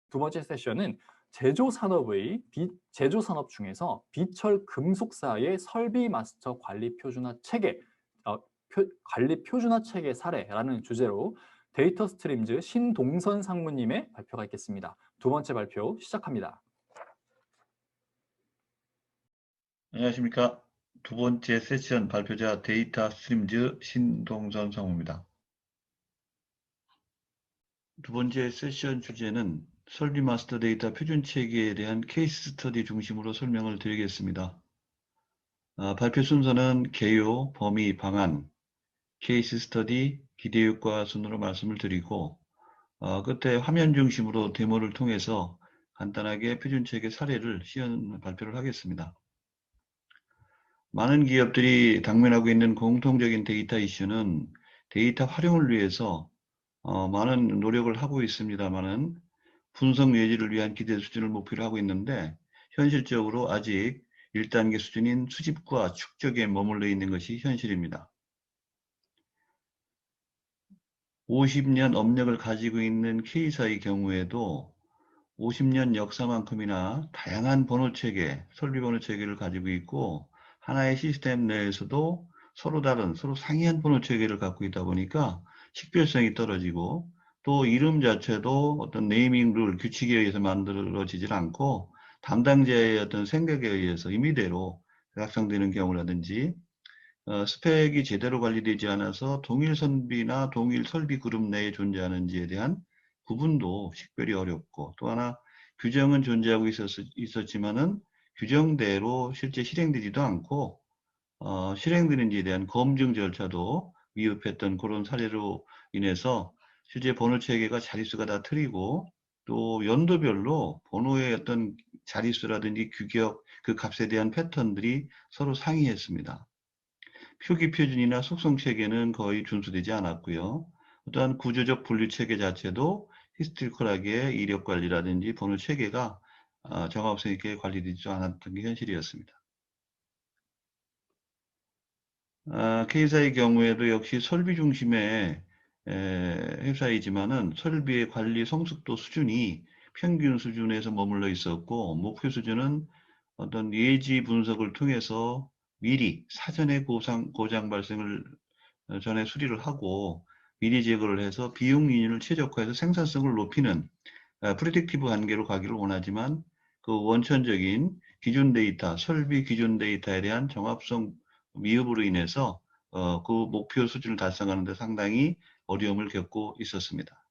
두 번째 세션은 제조산업 중에서 비철 금속사의 설비 마스터 관리 표준화 체계, 관리 표준화 체계 사례라는 주제로 데이터 스트림즈 신동선 상무님의 발표가 있겠습니다. 두 번째 발표 시작합니다. 안녕하십니까. 두 번째 세션 발표자 데이터 스트림즈 신동선 상무입니다. 두 번째 세션 주제는 설비 마스터 데이터 표준 체계에 대한 케이스 스터디 중심으로 설명을 드리겠습니다. 발표 순서는 개요, 범위, 방안, 케이스 스터디, 기대 효과 순으로 말씀을 드리고 끝에 화면 중심으로 데모를 통해서 간단하게 표준 체계 사례를 시연 발표를 하겠습니다. 많은 기업들이 당면하고 있는 공통적인 데이터 이슈는 데이터 활용을 위해서 많은 노력을 하고 있습니다만은 분석 예지를 위한 기대 수준을 목표로 하고 있는데 현실적으로 아직 1단계 수준인 수집과 축적에 머물러 있는 것이 현실입니다. 50년 업력을 가지고 있는 K사의 경우에도 50년 역사만큼이나 다양한 번호체계, 설비 번호체계를 가지고 있고 하나의 시스템 내에서도 서로 다른, 서로 상이한 번호체계를 갖고 있다 보니까 식별성이 떨어지고 또 이름 자체도 어떤 네이밍 룰, 규칙에 의해서 만들어지질 않고 담당자의 어떤 생각에 의해서 임의대로 작성되는 경우라든지 스펙이 제대로 관리되지 않아서 동일 선비나 동일 설비 그룹 내에 존재하는지에 대한 구분도 식별이 어렵고 또 하나 규정은 존재하고 있었지만은 규정대로 실제 실행되지도 않고 실행되는지에 대한 검증 절차도 미흡했던 그런 사례로 인해서 실제 번호 체계가 자릿수가 다 틀리고 또 연도별로 번호의 어떤 자릿수라든지 규격 그 값에 대한 패턴들이 서로 상이했습니다. 표기 표준이나 속성 체계는 거의 준수되지 않았고요. 또한 구조적 분류 체계 자체도 히스토리컬하게 이력 관리라든지 번호 체계가 정합성 있게 관리되지 않았던 게 현실이었습니다. K사의 경우에도 역시 설비 중심의 회사이지만은 설비의 관리 성숙도 수준이 평균 수준에서 머물러 있었고 목표 수준은 어떤 예지 분석을 통해서 미리 사전에 고장 발생을 전에 수리를 하고 미리 제거를 해서 비용 인율을 최적화해서 생산성을 높이는 프리딕티브 관계로 가기를 원하지만 그 원천적인 기준 데이터, 설비 기준 데이터에 대한 정합성 미흡으로 인해서 그 목표 수준을 달성하는 데 상당히 어려움을 겪고 있었습니다.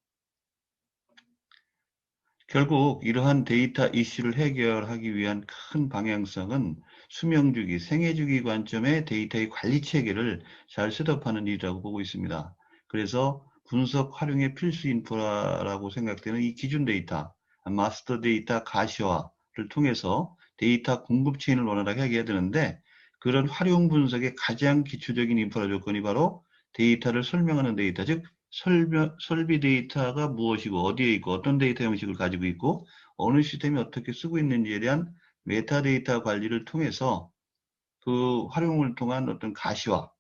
결국 이러한 데이터 이슈를 해결하기 위한 큰 방향성은 수명주기, 생애주기 관점의 데이터의 관리 체계를 잘 셋업하는 일이라고 보고 있습니다. 그래서 분석 활용의 필수 인프라라고 생각되는 이 기준 데이터, 마스터 데이터 가시화를 통해서 데이터 공급 체인을 원활하게 하게 해야 되는데 그런 활용 분석의 가장 기초적인 인프라 조건이 바로 데이터를 설명하는 데이터, 즉 설비 데이터가 무엇이고 어디에 있고 어떤 데이터 형식을 가지고 있고 어느 시스템이 어떻게 쓰고 있는지에 대한 메타데이터 관리를 통해서 그 활용을 통한 어떤 가시화,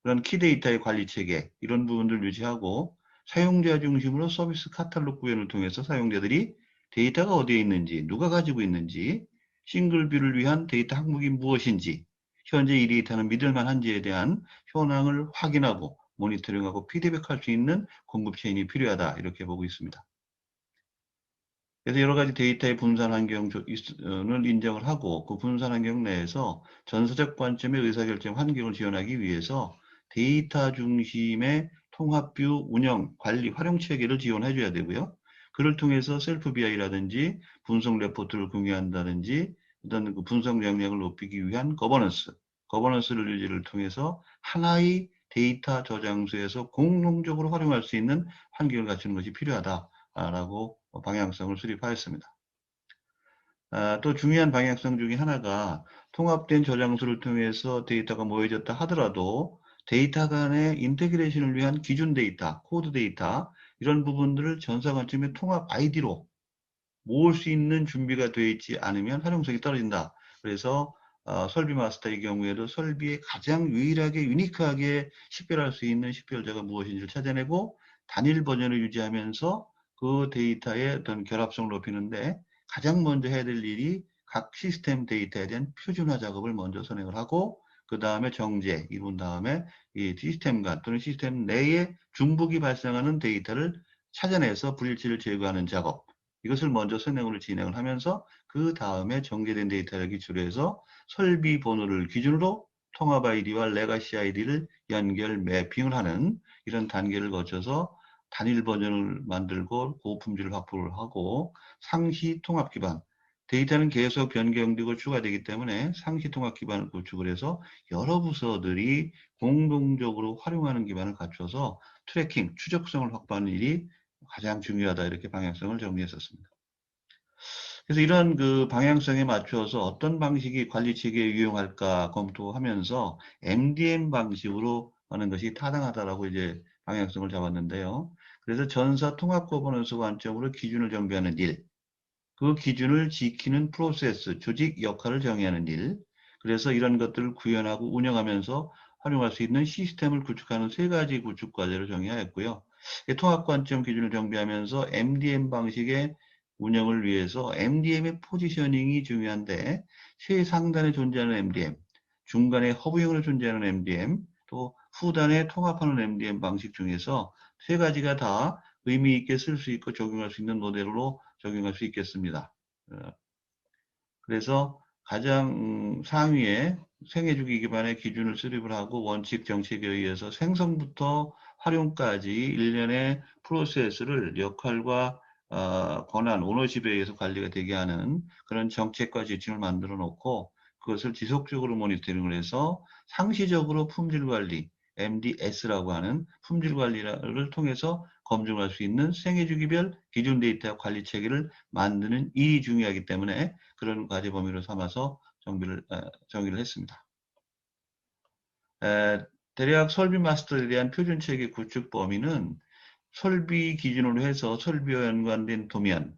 그런 키데이터의 관리 체계 이런 부분들을 유지하고 사용자 중심으로 서비스 카탈로그 구현을 통해서 사용자들이 데이터가 어디에 있는지 누가 가지고 있는지 싱글뷰를 위한 데이터 항목이 무엇인지 현재 이 데이터는 믿을만한지에 대한 현황을 확인하고 모니터링하고 피드백할 수 있는 공급 체인이 필요하다 이렇게 보고 있습니다. 그래서 여러 가지 데이터의 분산 환경을 인정을 하고 그 분산 환경 내에서 전사적 관점의 의사결정 환경을 지원하기 위해서 데이터 중심의 통합뷰 운영, 관리, 활용 체계를 지원해 줘야 되고요. 그를 통해서 셀프 BI라든지 분석 레포트를 공유한다든지 어떤 그 분석 역량을 높이기 위한 거버넌스를 유지를 통해서 하나의 데이터 저장소에서 공동적으로 활용할 수 있는 환경을 갖추는 것이 필요하다라고 방향성을 수립하였습니다. 또 중요한 방향성 중에 하나가 통합된 저장소를 통해서 데이터가 모여졌다 하더라도 데이터 간의 인테그레이션을 위한 기준 데이터, 코드 데이터 이런 부분들을 전사 관점의 통합 아이디로 모을 수 있는 준비가 되어 있지 않으면 활용성이 떨어진다. 그래서 설비 마스터의 경우에도 설비에 가장 유일하게 유니크하게 식별할 수 있는 식별자가 무엇인지를 찾아내고 단일 버전을 유지하면서 그 데이터의 어떤 결합성을 높이는데 가장 먼저 해야 될 일이 각 시스템 데이터에 대한 표준화 작업을 먼저 선행을 하고 그 다음에 정제, 이룬 다음에 이 시스템 간 또는 시스템 내에 중복이 발생하는 데이터를 찾아내서 불일치를 제거하는 작업, 이것을 먼저 선행으로 진행을 하면서 그 다음에 정제된 데이터를 기출해서 설비 번호를 기준으로 통합 아이디와 레가시 아이디를 연결 매핑을 하는 이런 단계를 거쳐서 단일 버전을 만들고 고품질을 확보를 하고 상시 통합 기반, 데이터는 계속 변경되고 추가되기 때문에 상시 통합 기반을 구축을 해서 여러 부서들이 공동적으로 활용하는 기반을 갖춰서 트래킹, 추적성을 확보하는 일이 가장 중요하다, 이렇게 방향성을 정리했었습니다. 그래서 이런 그 방향성에 맞춰서 어떤 방식이 관리 체계에 유용할까 검토하면서 MDM 방식으로 하는 것이 타당하다라고 이제 방향성을 잡았는데요. 그래서 전사 통합 거버넌스 관점으로 기준을 정비하는 일, 그 기준을 지키는 프로세스, 조직 역할을 정의하는 일, 그래서 이런 것들을 구현하고 운영하면서 활용할 수 있는 시스템을 구축하는 세 가지 구축 과제를 정의하였고요. 통합 관점 기준을 정비하면서 MDM 방식의 운영을 위해서 MDM의 포지셔닝이 중요한데 최상단에 존재하는 MDM, 중간에 허브형으로 존재하는 MDM, 또 후단에 통합하는 MDM 방식 중에서 세 가지가 다 의미 있게 쓸 수 있고 적용할 수 있는 모델로 적용할 수 있겠습니다. 그래서 가장 상위에 생애주기 기반의 기준을 수립을 하고 원칙 정책에 의해서 생성부터 활용까지 일련의 프로세스를 역할과 권한, 오너십에 의해서 관리가 되게 하는 그런 정책과 지침을 만들어 놓고 그것을 지속적으로 모니터링을 해서 상시적으로 품질 관리, MDS라고 하는 품질 관리를 통해서 검증할 수 있는 생애주기별 기준 데이터 관리 체계를 만드는 일이 중요하기 때문에 그런 과제 범위로 삼아서 정의를 했습니다. 대략 설비 마스터에 대한 표준 체계 구축 범위는 설비 기준으로 해서 설비와 연관된 도면,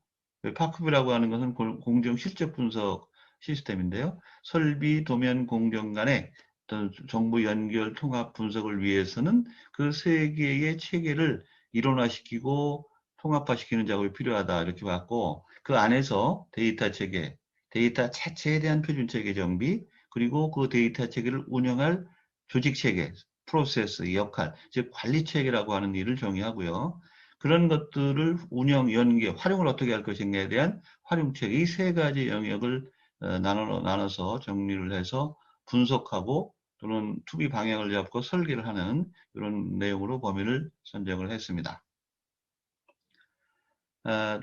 파크비라고 하는 것은 공정 실적 분석 시스템인데요. 설비, 도면, 공정 간의 어떤 정보 연결, 통합 분석을 위해서는 그 세 개의 체계를 이론화시키고 통합화시키는 작업이 필요하다, 이렇게 봤고, 그 안에서 데이터 체계, 데이터 자체에 대한 표준 체계 정비, 그리고 그 데이터 체계를 운영할 조직 체계, 프로세스, 역할, 즉 관리 체계라고 하는 일을 정의하고요. 그런 것들을 운영, 연계, 활용을 어떻게 할 것인가에 대한 활용 체계, 이 세 가지 영역을 나눠서 정리를 해서 분석하고 또는 투비 방향을 잡고 설계를 하는 이런 내용으로 범위를 선정을 했습니다.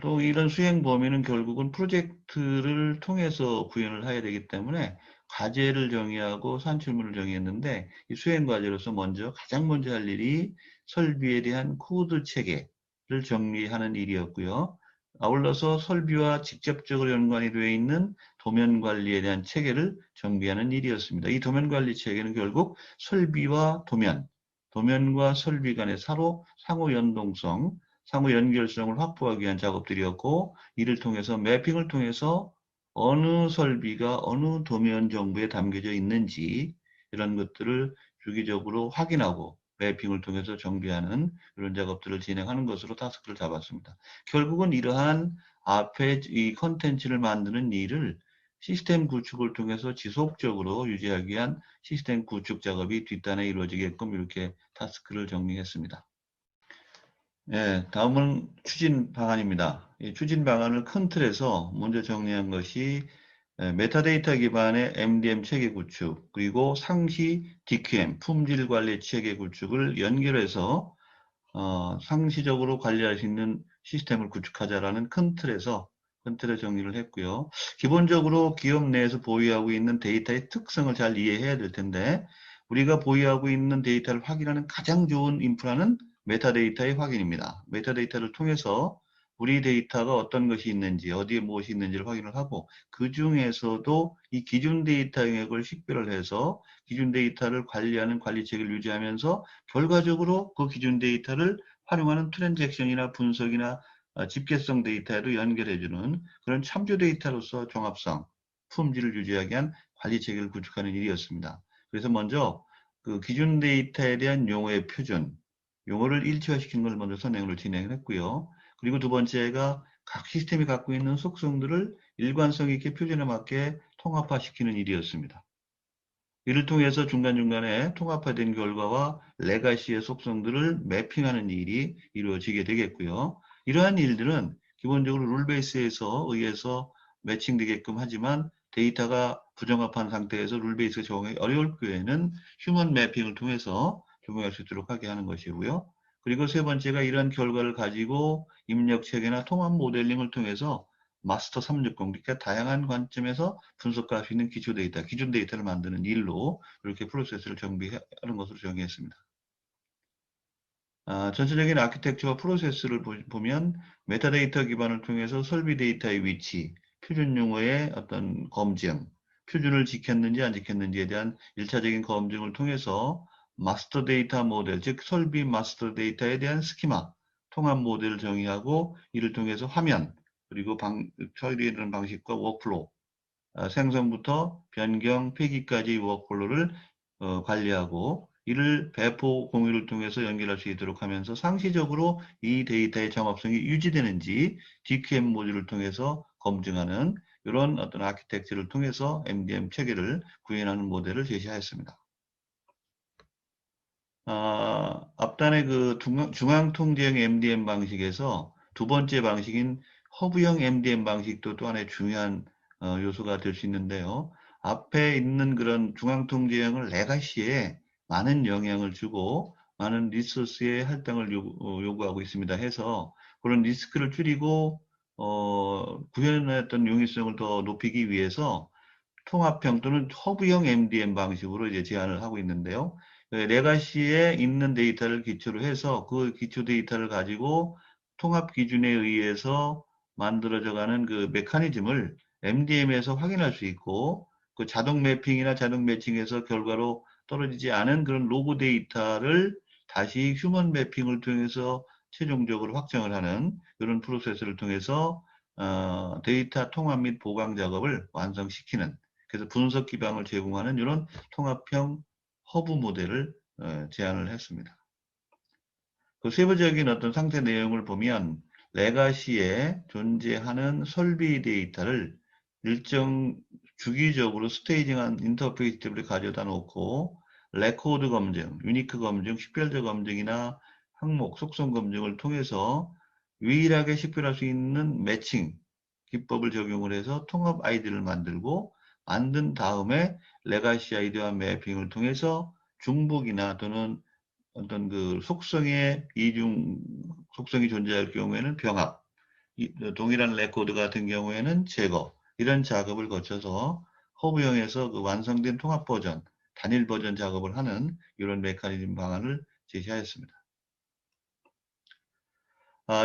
또 이런 수행 범위는 결국은 프로젝트를 통해서 구현을 해야 되기 때문에 과제를 정의하고 산출물을 정의했는데 이 수행 과제로서 가장 먼저 할 일이 설비에 대한 코드 체계를 정리하는 일이었고요. 아울러서 설비와 직접적으로 연관이 되어 있는 도면 관리에 대한 체계를 정비하는 일이었습니다. 이 도면 관리 체계는 결국 설비와 도면과 설비 간의 상호 연동성, 상호 연결성을 확보하기 위한 작업들이었고, 이를 통해서 매핑을 통해서 어느 설비가 어느 도면 정보에 담겨져 있는지 이런 것들을 주기적으로 확인하고 매핑을 통해서 정비하는 이런 작업들을 진행하는 것으로 타스크를 잡았습니다. 결국은 이러한 앞에 이 컨텐츠를 만드는 일을 시스템 구축을 통해서 지속적으로 유지하기 위한 시스템 구축 작업이 뒷단에 이루어지게끔 이렇게 타스크를 정리했습니다. 예, 다음은 추진 방안입니다. 이 추진 방안을 큰 틀에서 먼저 정리한 것이 메타데이터 기반의 MDM 체계 구축, 그리고 상시 DQM, 품질 관리 체계 구축을 연결해서 상시적으로 관리할 수 있는 시스템을 구축하자라는 큰 틀에 정리를 했고요. 기본적으로 기업 내에서 보유하고 있는 데이터의 특성을 잘 이해해야 될 텐데, 우리가 보유하고 있는 데이터를 확인하는 가장 좋은 인프라는 메타데이터의 확인입니다. 메타데이터를 통해서 우리 데이터가 어떤 것이 있는지, 어디에 무엇이 있는지를 확인을 하고, 그 중에서도 이 기준 데이터 영역을 식별을 해서 기준 데이터를 관리하는 관리 체계를 유지하면서 결과적으로 그 기준 데이터를 활용하는 트랜잭션이나 분석이나 집계성 데이터로 연결해주는 그런 참조 데이터로서 종합성, 품질을 유지하기 위한 관리 체계를 구축하는 일이었습니다. 그래서 먼저 그 기준 데이터에 대한 용어의 표준, 용어를 일치화시키는 걸 먼저 선행으로 진행을 했고요. 그리고 두 번째가 각 시스템이 갖고 있는 속성들을 일관성 있게 표준에 맞게 통합화시키는 일이었습니다. 이를 통해서 중간중간에 통합화된 결과와 레가시의 속성들을 매핑하는 일이 이루어지게 되겠고요. 이러한 일들은 기본적으로 룰베이스에서 의해서 매칭되게끔 하지만 데이터가 부정합한 상태에서 룰베이스가 적용하기 어려울 경우에는 휴먼 매핑을 통해서 적용할 수 있도록 하게 하는 것이고요. 그리고 세 번째가 이러한 결과를 가지고 입력 체계나 통합 모델링을 통해서 마스터 360, 그러니까 다양한 관점에서 분석할 수 있는 기초 데이터, 기준 데이터를 만드는 일로 이렇게 프로세스를 정비하는 것으로 정의했습니다. 전체적인 아키텍처와 프로세스를 보면 메타데이터 기반을 통해서 설비 데이터의 위치, 표준 용어의 어떤 검증, 표준을 지켰는지 안 지켰는지에 대한 1차적인 검증을 통해서 마스터 데이터 모델, 즉 설비 마스터 데이터에 대한 스키마, 통합 모델을 정의하고 이를 통해서 화면, 그리고 처리하는 방식과 워크플로우, 생성부터 변경, 폐기까지 워크플로우를 관리하고 이를 배포 공유를 통해서 연결할 수 있도록 하면서 상시적으로 이 데이터의 정합성이 유지되는지 DQM 모듈을 통해서 검증하는 이런 어떤 아키텍처를 통해서 MDM 체계를 구현하는 모델을 제시하였습니다. 앞단의 그 중앙통제형 MDM 방식에서 두 번째 방식인 허브형 MDM 방식도 또 하나의 중요한 요소가 될 수 있는데요. 앞에 있는 그런 중앙통제형을 레가시에 많은 영향을 주고 많은 리소스의 할당을 요구하고 있습니다. 해서 그런 리스크를 줄이고 구현했던 용이성을 더 높이기 위해서 통합형 또는 허브형 MDM 방식으로 이제 제안을 하고 있는데요. 레가시에 있는 데이터를 기초로 해서 그 기초 데이터를 가지고 통합 기준에 의해서 만들어져 가는 그 메커니즘을 MDM에서 확인할 수 있고 그 자동 매핑이나 자동 매칭에서 결과로 떨어지지 않은 그런 로그 데이터를 다시 휴먼 매핑을 통해서 최종적으로 확정을 하는 이런 프로세스를 통해서 데이터 통합 및 보강 작업을 완성시키는, 그래서 분석 기반을 제공하는 이런 통합형 허브 모델을 제안을 했습니다. 그 세부적인 어떤 상세 내용을 보면 레가시에 존재하는 설비 데이터를 일정 주기적으로 스테이징한 인터페이스 탭을 가져다 놓고 레코드 검증, 유니크 검증, 식별자 검증이나 항목, 속성 검증을 통해서 유일하게 식별할 수 있는 매칭 기법을 적용을 해서 통합 아이디를 만들고 만든 다음에 레가시 아이디와 매핑을 통해서 중복이나 또는 어떤 그 속성의 이중 속성이 존재할 경우에는 병합, 동일한 레코드 같은 경우에는 제거, 이런 작업을 거쳐서 허브형에서 그 완성된 통합 버전, 단일 버전 작업을 하는 이런 메커니즘 방안을 제시하였습니다.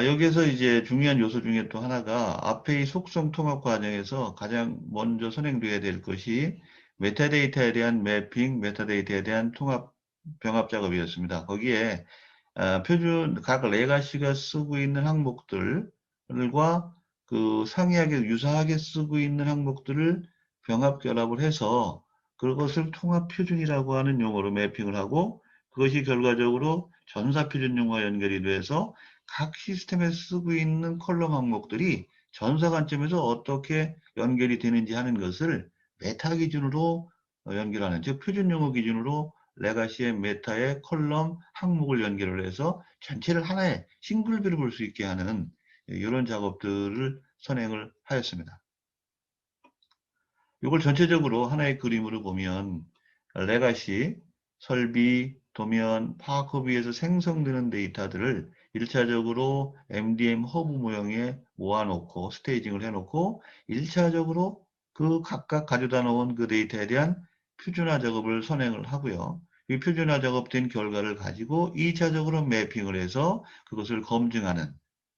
여기에서 이제 중요한 요소 중에 또 하나가 앞의 속성 통합 과정에서 가장 먼저 선행돼야 될 것이 메타데이터에 대한 매핑, 메타데이터에 대한 통합, 병합 작업이었습니다. 거기에 표준 각 레가시가 쓰고 있는 항목들과 그 상이하게 유사하게 쓰고 있는 항목들을 병합 결합을 해서 그것을 통합 표준이라고 하는 용어로 매핑을 하고 그것이 결과적으로 전사 표준 용어와 연결이 돼서 각 시스템에 쓰고 있는 컬럼 항목들이 전사 관점에서 어떻게 연결이 되는지 하는 것을 메타 기준으로 연결하는, 즉 표준 용어 기준으로 레가시의 메타의 컬럼 항목을 연결을 해서 전체를 하나의 싱글뷰로 볼 수 있게 하는 이런 작업들을 선행을 하였습니다. 이걸 전체적으로 하나의 그림으로 보면 레가시, 설비, 도면, 파커비에서 생성되는 데이터들을 1차적으로 MDM 허브 모형에 모아놓고 스테이징을 해놓고 1차적으로 그 각각 가져다 놓은 그 데이터에 대한 표준화 작업을 선행을 하고요. 이 표준화 작업된 결과를 가지고 2차적으로 매핑을 해서 그것을 검증하는,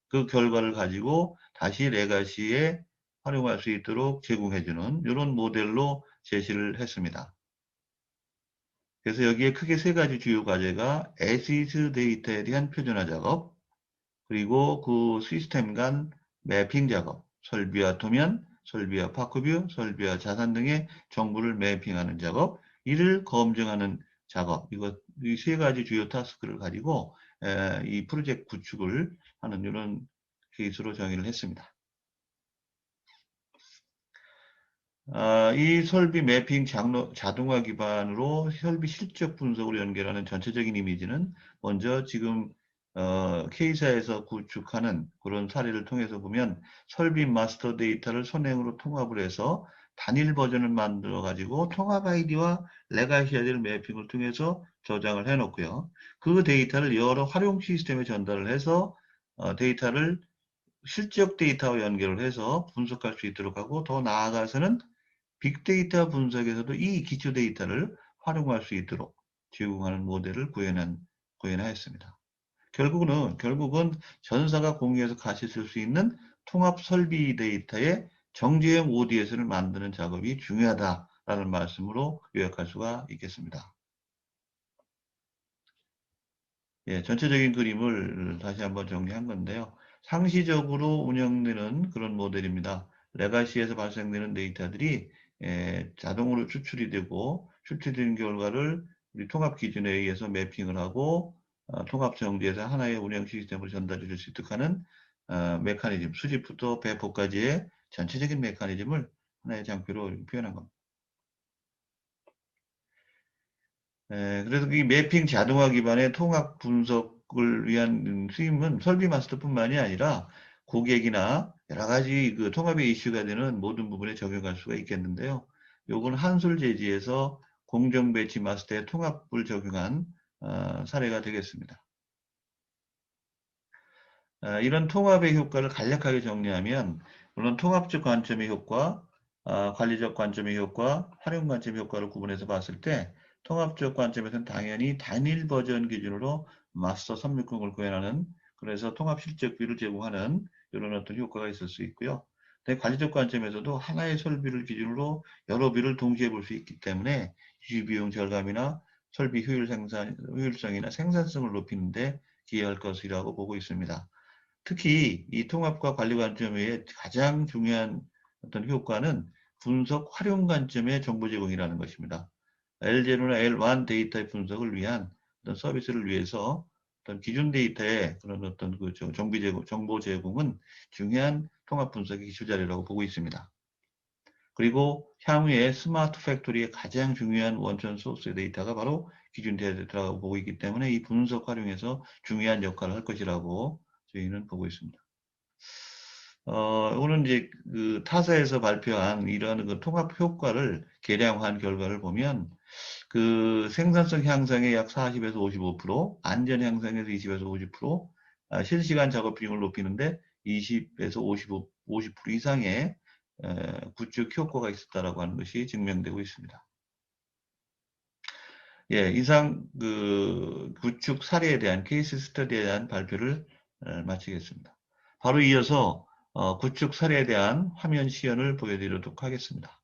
그 결과를 가지고 다시 레가시에 활용할 수 있도록 제공해주는 이런 모델로 제시를 했습니다. 그래서 여기에 크게 세 가지 주요 과제가 as 데이터에 대한 표준화 작업, 그리고 그 시스템 간 매핑 작업, 설비와 도면, 설비와 파크뷰, 설비와 자산 등의 정보를 매핑하는 작업, 이를 검증하는 작업, 이 세 가지 주요 타스크를 가지고 이 프로젝트 구축을 하는 이런 케이스로 정의를 했습니다. 이 설비 매핑 자동화 기반으로 설비 실적 분석으로 연결하는 전체적인 이미지는 먼저 지금 K사에서 구축하는 그런 사례를 통해서 보면 설비 마스터 데이터를 선행으로 통합을 해서 단일 버전을 만들어 가지고 통합 아이디와 레가시 아이디를 매핑을 통해서 저장을 해 놓고요. 그 데이터를 여러 활용 시스템에 전달을 해서 데이터를 실적 데이터와 연결을 해서 분석할 수 있도록 하고, 더 나아가서는 빅데이터 분석에서도 이 기초 데이터를 활용할 수 있도록 제공하는 모델을 구현하였습니다. 결국은 전사가 공유해서 같이 쓸 수 있는 통합 설비 데이터의 정제형 ODS를 만드는 작업이 중요하다라는 말씀으로 요약할 수가 있겠습니다. 예, 전체적인 그림을 다시 한번 정리한 건데요. 상시적으로 운영되는 그런 모델입니다. 레가시에서 발생되는 데이터들이 자동으로 추출이 되고, 추출된 결과를 우리 통합 기준에 의해서 매핑을 하고 통합 정지에서 하나의 운영 시스템으로 전달해 줄 수 있도록 하는 메커니즘, 수집부터 배포까지의 전체적인 메커니즘을 하나의 장표로 표현한 겁니다. 그래서 이 매핑 자동화 기반의 통합 분석을 위한 수임은 설비 마스터뿐만이 아니라 고객이나 여러 가지 그 통합의 이슈가 되는 모든 부분에 적용할 수가 있겠는데요. 요건 한솔 제지에서 공정 배치 마스터의 통합을 적용한 사례가 되겠습니다. 이런 통합의 효과를 간략하게 정리하면, 물론 통합적 관점의 효과, 관리적 관점의 효과, 활용 관점의 효과를 구분해서 봤을 때, 통합적 관점에서는 당연히 단일 버전 기준으로 마스터 360을 구현하는, 그래서 통합 실적비를 제공하는 이런 어떤 효과가 있을 수 있고요. 근데 관리적 관점에서도 하나의 설비를 기준으로 여러 비를 동시에 볼 수 있기 때문에 유지비용 절감이나 설비 효율성이나 생산성을 높이는데 기여할 것이라고 보고 있습니다. 특히 이 통합과 관리 관점의 가장 중요한 어떤 효과는 분석 활용 관점의 정보 제공이라는 것입니다. L0나 L1 데이터의 분석을 위한 어떤 서비스를 위해서 어떤 기준 데이터의 그런 어떤 그 정보 제공은 중요한 통합 분석의 기초 자료라고 보고 있습니다. 그리고 향후에 스마트 팩토리의 가장 중요한 원천 소스 데이터가 바로 기준 데이터라고 보고 있기 때문에 이 분석 활용에서 중요한 역할을 할 것이라고 저희는 보고 있습니다. 오늘 이제 그 타사에서 발표한 이러한 그 통합 효과를 계량한 결과를 보면 그 생산성 향상에 약 40에서 55%, 안전 향상에서 20에서 50%, 실시간 작업 비용을 높이는데 20에서 50% 이상의 구축 효과가 있었다라고 하는 것이 증명되고 있습니다. 예, 이상 그 구축 사례에 대한 케이스 스터디에 대한 발표를 마치겠습니다. 바로 이어서 구축 사례에 대한 화면 시연을 보여드리도록 하겠습니다.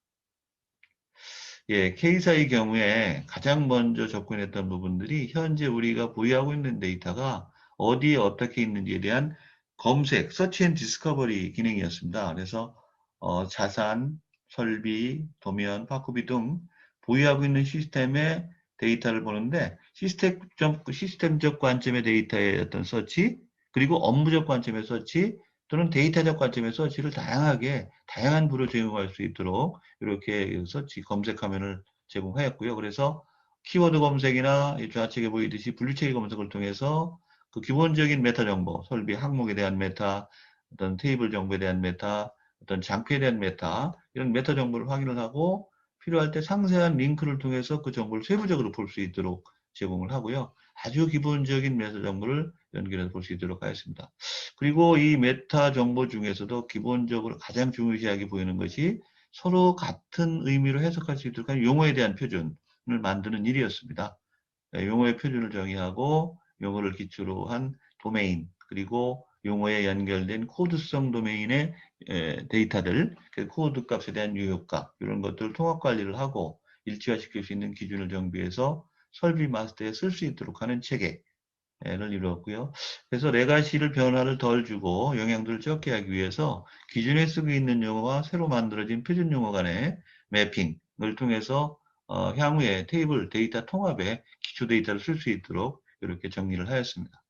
예, K사의 경우에 가장 먼저 접근했던 부분들이 현재 우리가 보유하고 있는 데이터가 어디에 어떻게 있는지에 대한 검색, 서치 앤 디스커버리 기능이었습니다. 그래서 자산, 설비, 도면, 파쿠비 등 보유하고 있는 시스템의 데이터를 보는데 시스템적 관점의 데이터의 어떤 서치, 그리고 업무적 관점의 서치, 또는 데이터적 관점의 서치를 다양한 부로 제공할 수 있도록 이렇게 서치 검색 화면을 제공하였고요. 그래서 키워드 검색이나 좌측에 보이듯이 분류체계 검색을 통해서 그 기본적인 메타 정보, 설비 항목에 대한 메타, 어떤 테이블 정보에 대한 메타, 어떤 장표에 대한 메타, 이런 메타 정보를 확인을 하고 필요할 때 상세한 링크를 통해서 그 정보를 세부적으로 볼 수 있도록 제공을 하고요. 아주 기본적인 메타 정보를 연결해서 볼 수 있도록 하였습니다. 그리고 이 메타 정보 중에서도 기본적으로 가장 중요시하게 보이는 것이 서로 같은 의미로 해석할 수 있도록 하는 용어에 대한 표준을 만드는 일이었습니다. 용어의 표준을 정의하고 용어를 기초로 한 도메인, 그리고 용어에 연결된 코드성 도메인의 데이터들, 그 코드 값에 대한 유효값, 이런 것들을 통합 관리를 하고 일치화시킬 수 있는 기준을 정비해서 설비 마스터에 쓸 수 있도록 하는 체계를 이루었고요. 그래서 레가시를 변화를 덜 주고 영향들을 적게 하기 위해서 기존에 쓰고 있는 용어와 새로 만들어진 표준 용어 간의 매핑을 통해서 향후에 테이블 데이터 통합에 기초 데이터를 쓸 수 있도록 이렇게 정리를 하였습니다.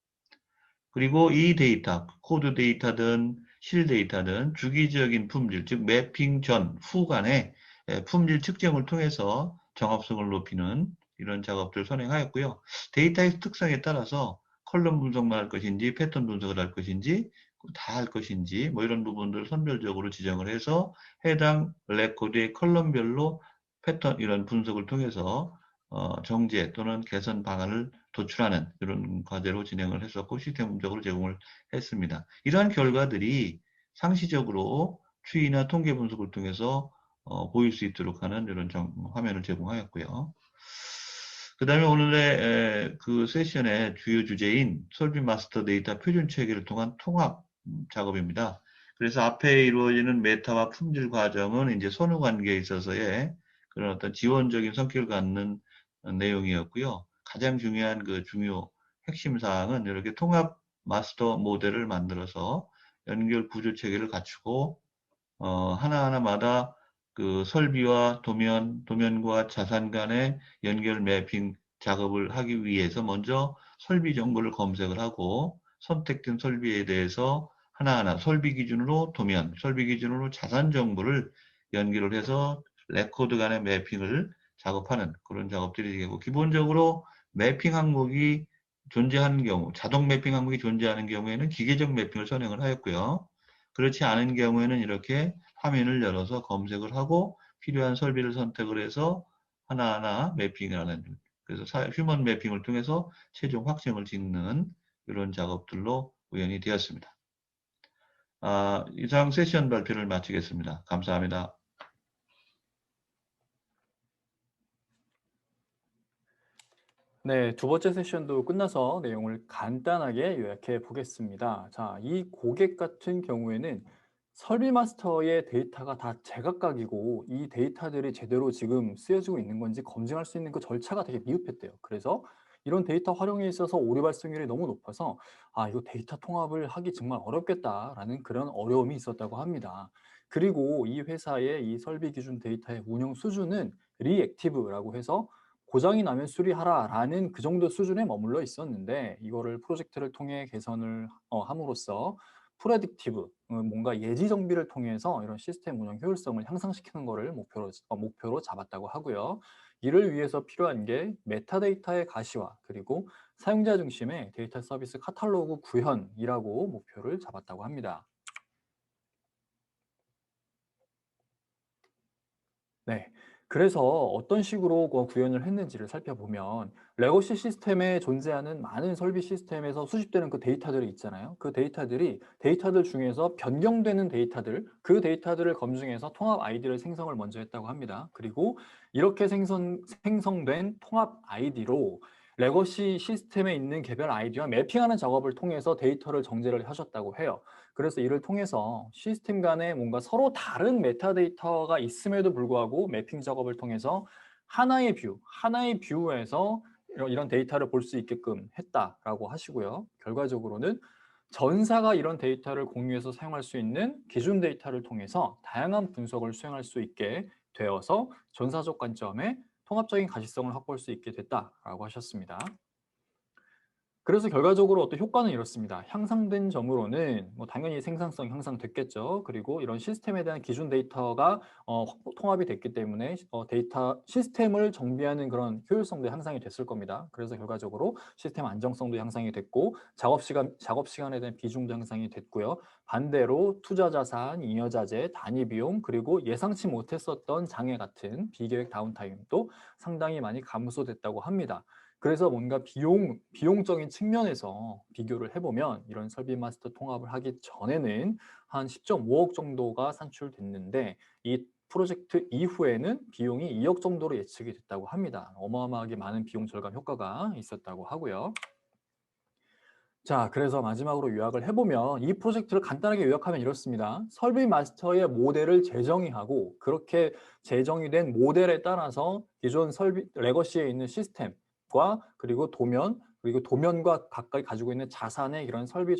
그리고 이 데이터, 코드 데이터든 실 데이터든 주기적인 품질, 즉 매핑 전, 후 간의 품질 측정을 통해서 정합성을 높이는 이런 작업들을 선행하였고요. 데이터의 특성에 따라서 컬럼 분석만 할 것인지 패턴 분석을 할 것인지 다 할 것인지 뭐 이런 부분들을 선별적으로 지정을 해서 해당 레코드의 컬럼별로 패턴 이런 분석을 통해서 정제 또는 개선 방안을 도출하는 이런 과제로 진행을 했었고 시스템적으로 제공을 했습니다. 이러한 결과들이 상시적으로 추이나 통계 분석을 통해서 보일 수 있도록 하는 이런 화면을 제공하였고요. 그 다음에 오늘의 그 세션의 주요 주제인 솔비 마스터 데이터 표준 체계를 통한 통합 작업입니다. 그래서 앞에 이루어지는 메타와 품질 과정은 이제 선후 관계에 있어서의 그런 어떤 지원적인 성격을 갖는 내용이었고요. 가장 중요한 그 중요 핵심 사항은 이렇게 통합 마스터 모델을 만들어서 연결 구조 체계를 갖추고 하나하나마다 그 설비와 도면과 자산 간의 연결 매핑 작업을 하기 위해서 먼저 설비 정보를 검색을 하고 선택된 설비에 대해서 하나하나 설비 기준으로 도면, 설비 기준으로 자산 정보를 연결을 해서 레코드 간의 매핑을 작업하는 그런 작업들이 되고 기본적으로 매핑 항목이 존재하는 경우, 자동 매핑 항목이 존재하는 경우에는 기계적 매핑을 선행을 하였고요. 그렇지 않은 경우에는 이렇게 화면을 열어서 검색을 하고 필요한 설비를 선택을 해서 하나하나 매핑을 하는 그래서 휴먼 매핑을 통해서 최종 확정을 짓는 이런 작업들로 구현이 되었습니다. 이상 세션 발표를 마치겠습니다. 감사합니다. 네, 두 번째 세션도 끝나서 내용을 간단하게 요약해 보겠습니다. 자, 이 고객 같은 경우에는 설비 마스터의 데이터가 다 제각각이고 이 데이터들이 제대로 지금 쓰여지고 있는 건지 검증할 수 있는 그 절차가 되게 미흡했대요. 그래서 이런 데이터 활용에 있어서 오류 발생률이 너무 높아서 이거 데이터 통합을 하기 정말 어렵겠다라는 그런 어려움이 있었다고 합니다. 그리고 이 회사의 이 설비 기준 데이터의 운영 수준은 리액티브라고 해서 고장이 나면 수리하라라는 그 정도 수준에 머물러 있었는데 이거를 프로젝트를 통해 개선을 함으로써 프레딕티브, 뭔가 예지 정비를 통해서 이런 시스템 운영 효율성을 향상시키는 것을 목표로 잡았다고 하고요. 이를 위해서 필요한 게 메타데이터의 가시화 그리고 사용자 중심의 데이터 서비스 카탈로그 구현이라고 목표를 잡았다고 합니다. 네. 그래서 어떤 식으로 구현을 했는지를 살펴보면 레거시 시스템에 존재하는 많은 설비 시스템에서 수집되는 그 데이터들이 있잖아요. 그 데이터들 중에서 변경되는 데이터들, 그 데이터들을 검증해서 통합 아이디를 생성을 먼저 했다고 합니다. 그리고 이렇게 생성된 통합 아이디로 레거시 시스템에 있는 개별 아이디와 매핑하는 작업을 통해서 데이터를 정제를 하셨다고 해요. 그래서 이를 통해서 시스템 간에 뭔가 서로 다른 메타데이터가 있음에도 불구하고 매핑 작업을 통해서 하나의 뷰에서 이런 데이터를 볼 수 있게끔 했다라고 하시고요. 결과적으로는 전사가 이런 데이터를 공유해서 사용할 수 있는 기준 데이터를 통해서 다양한 분석을 수행할 수 있게 되어서 전사적 관점에 통합적인 가시성을 확보할 수 있게 됐다라고 하셨습니다. 그래서 결과적으로 어떤 효과는 이렇습니다. 향상된 점으로는 뭐 당연히 생산성 향상됐겠죠. 그리고 이런 시스템에 대한 기준 데이터가 통합이 됐기 때문에 데이터 시스템을 정비하는 그런 효율성도 향상이 됐을 겁니다. 그래서 결과적으로 시스템 안정성도 향상이 됐고 작업 시간에 대한 비중도 향상이 됐고요. 반대로 투자 자산, 잉여 자재, 단위 비용 그리고 예상치 못했었던 장애 같은 비계획 다운타임도 상당히 많이 감소됐다고 합니다. 그래서 뭔가 비용적인 측면에서 비교를 해보면 이런 설비 마스터 통합을 하기 전에는 한 10.5억 정도가 산출됐는데 이 프로젝트 이후에는 비용이 2억 정도로 예측이 됐다고 합니다. 어마어마하게 많은 비용 절감 효과가 있었다고 하고요. 자, 그래서 마지막으로 요약을 해보면 이 프로젝트를 간단하게 요약하면 이렇습니다. 설비 마스터의 모델을 재정의하고 그렇게 재정의 된 모델에 따라서 기존 레거시에 있는 시스템과 그리고 도면과 가까이 가지고 있는 자산의 이런 설비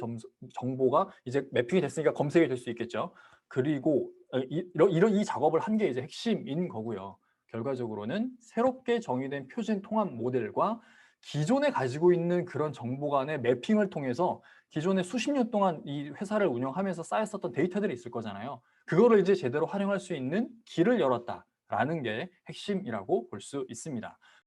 정보가 이제 매핑이 됐으니까 검색이 될 수 있겠죠. 그리고 이 작업을 한 게 이제 핵심인 거고요. 결과적으로는 새롭게 정의된 표준 통합 모델과 기존에 가지고 있는 그런 정보 간의 매핑을 통해서 기존에 수십 년 동안 이 회사를 운영하면서 쌓였었던 데이터들이 있을 거잖아요. 그거를 이제 제대로 활용할 수 있는 길을 열었다라는 게 핵심이라고 볼 수 있습니다.